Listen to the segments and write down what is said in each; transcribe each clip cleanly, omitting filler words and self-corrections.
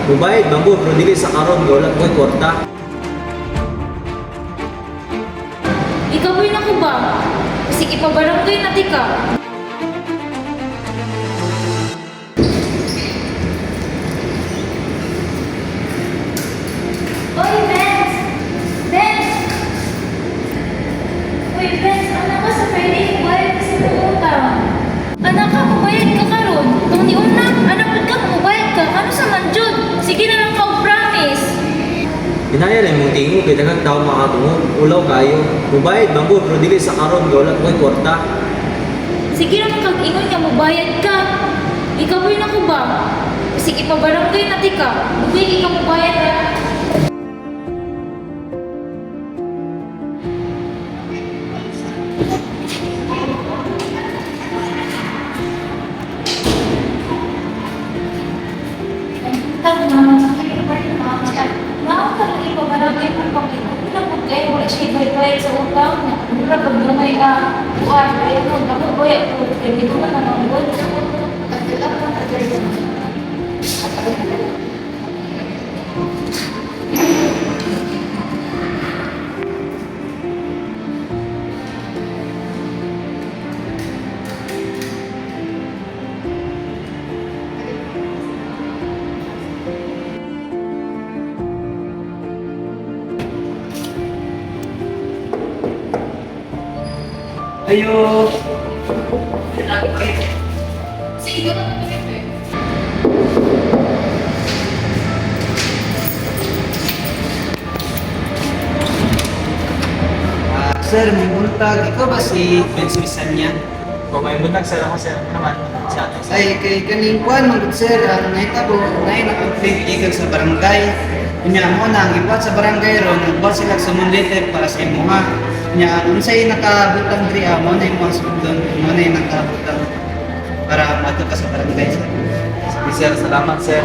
Mubayad bangko pero dili sa karon wala ko'y kwarta. Ikaw na ko ba? Sige pa barangay na di ka. Oy, Benz! Benz! Uy, Benz, anak ka sa Friday, mubayad kasi ng utang. Anak ka, mubayad ka karon. Nung ni una, anak ka, mubayad ka. Ano sa manjud? Sige na lang ka, promise. Inaya na mong tingo kay daghang tawo makatungo, ulaw kayo. Mubayad bangko pero dili sa karon wala ko'y kwarta. Sige na kag-ingon nga, mubayad ka. Ikaw na ko ba? Sige pa barangay na di ka. Hindi ka mubayad ha. Sa utang, mura pag lumay ka, buwan, kaya mo, damo boy, ako, hindi ko man ang buwan, tagilan ka, tagilan. Ayo. Sige, ka na ito eh. Sir, may buntag. Ikaw ba si Bensuisan niya? Kung may buntag sir ako sir naman sa atin. Ay, kay kaning kuan magud sir, ang nahitabo, nay nakapig ikan sa barangay. Kunya mo na ang ibuhat sa barangay ron, nagbuhat sila sa letter para sa imuha. Nya unsay nakabutang diri mo na imong sugdon, mo na nakabutang para mato ka sa barangay sir. Sige sir, salamat sir.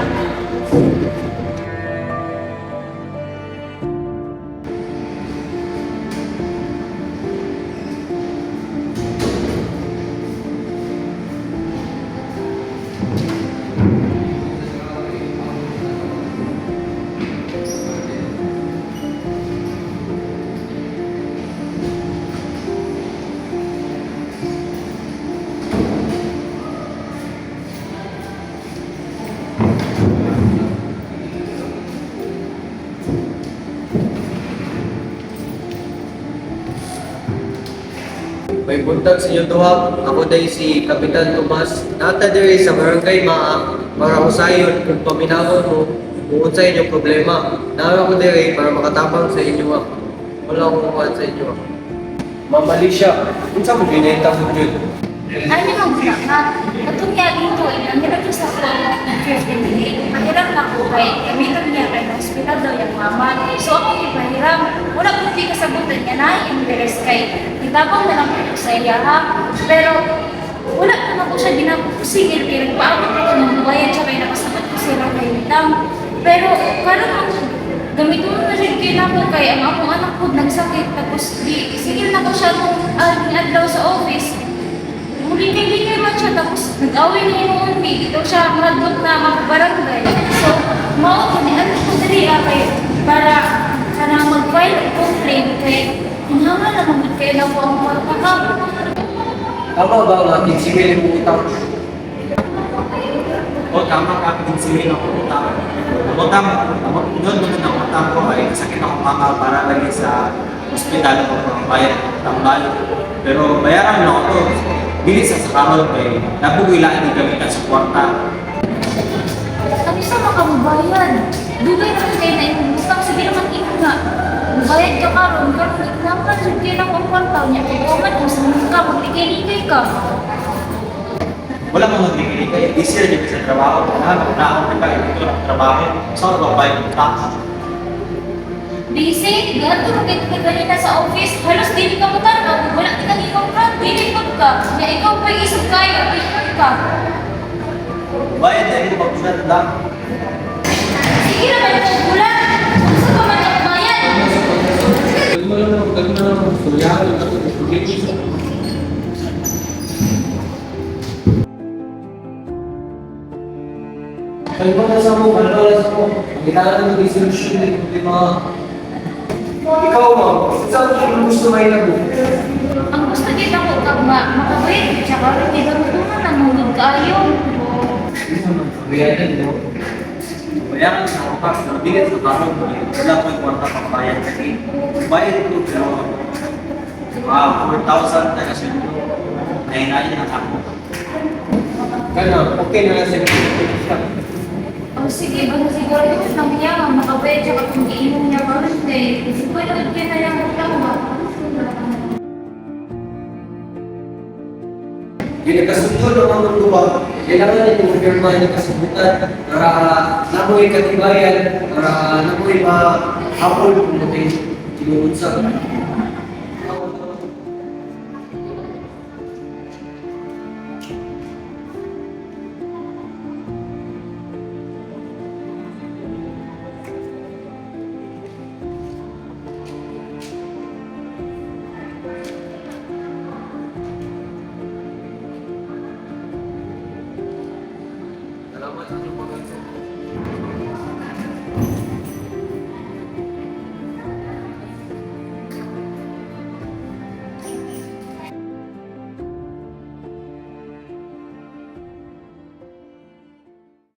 May buntag sa inyong duha. Ako day si Kapitan Tomas. Nata diri sa barangay Maa para usayon kung paminawon mo kung sa inyong problema. Nawa ko diri para makatabang sa inyo. Wala akong kukuhan sa inyo. Mamali siya. Kung saan mo binenta mo dyan? Ano ang na? Katong niya dito, ang hirap ko sa ko, ang hirap na ko kay kamitan niya kay hospital daw yung mama. So ako yung pahiram, wala ko hindi kasagutan niya na yung interes kay itabang na lang ko sa iya ha. Pero wala ko na po siya ginapusingil kaya nagpaabot ko ng buwayan siya kaya nakasagot ko sila kay Mitang. Pero karon ako, gamit mo na rin kailangan kay ang akong anak ko nagsakit tapos di sigil na ko siya nung adlaw sa office. Mulikay-likay man siya, tapos nag-away na yung umbi. Ito siya madlok na magbarangay. So, mao ko ni ano ko dali kay para kanang mag-file complaint kay hinangan na mag kayo na po ang magpakap. Tama ba ang ating singilin mo utang? O tama ka kung siwin ako utang. Utang, doon mo na utang ko ay sakit ako mama para lagi sa ospital ko pang bayad tambal. Pero bayaran mo ako dili sa karon kay nabugilaan ni gamitan sa kwarta. Ano sa makamubayan? Dugay na kayo na yung utang. Sige naman ito nga. Mubayad ka karon naman sige lang ang kwarta niya. Kung mo sa ka, magligay-ligay ka. Wala mo magbigay kay easier din sa trabaho. Na ako pa ito ng trabaho. So ano ba yung utang? Busy, ganito rin ka ganina sa office. Halos dili ka mo tarong. Wala ka ikaw ka. Dili ka ka. Na ikaw pa isip kayo. Dili ka. Bayad na rin pag-usan lang. Sige naman yung bulan. Gusto ka man ang bayan. May mga sa mo, malala sa mo. Kailangan ng resolution ng problema. Ikaw, ma'am, saan ang gusto may nabo? Ang gusto din ako kag makabait, tsaka rin nilarutunan ang mulog kayo. Bayaran mo. Bayaran sa utak, pero bigat sa parang wala po yung kwarta pang bayad kasi bayad ko pero 4,000 na kasi nahinayin ang ako. Kano, okay na lang sa Oh, sige, basta siguro yun lang niya, makabait, tsaka kung iinom niya ka rin, pwede yun na yung utama. Ginagasundo ng mga lupa, kailangan natin kumpirma ng kasubutan para namoy katibayan, para namoy mahapol kung natin tinuunsa. Salamat.